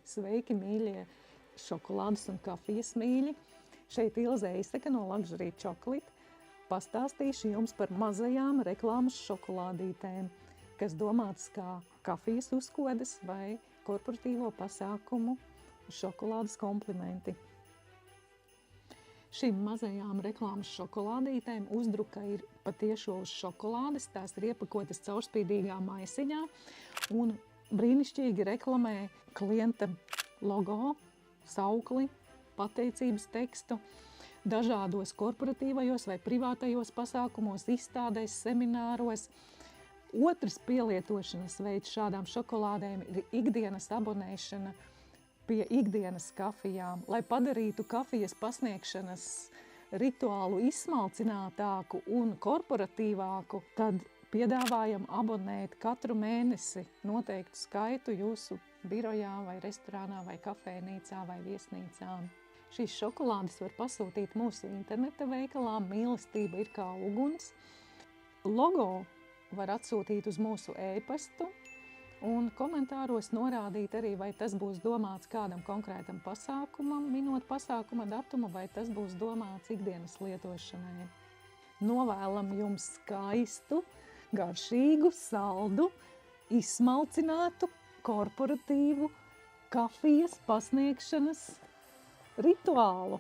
Sveiki, mīļie šokolādes un kafijas mīļi! Šeit Ilze Eiseke no Luxury Chocolate. Pastāstīšu jums par mazajām reklāmas šokolādītēm, kas domātas kā kafijas uzkodas vai korporatīvo pasākumu šokolādes komplimenti. Šīm mazajām reklāmas šokolādītēm uzdruka ir patiešo uz šokolādes, tās ir iepakotas caurspīdīgā maisiņā un brīnišķīgi reklamē klienta logo, saukli, pateicības tekstu, dažādos korporatīvajos vai privātajos pasākumos, izstādēs, semināros. Otrs pielietošanas veids šādām šokolādēm ir ikdienas abonēšana pie ikdienas kafijām. Lai padarītu kafijas pasniegšanas rituālu izsmalcinātāku un korporatīvāku, tad piedāvājam abonēt katru mēnesi noteiktu skaitu jūsu birojā vai restorānā vai kafejnīcā vai viesnīcā. Šīs šokolādes var pasūtīt mūsu interneta veikalā Mīlestība ir kā uguns. Logo var atsūtīt uz mūsu e-pastu un komentāros norādīt arī, vai tas būs domāts kādam konkrētam pasākumam, minot pasākuma datumu, vai tas būs domāts ikdienas lietošanai. Novēlam jums skaistu, garšīgu, saldu, izsmalcinātu, korporatīvu kafijas pasniegšanas rituālu.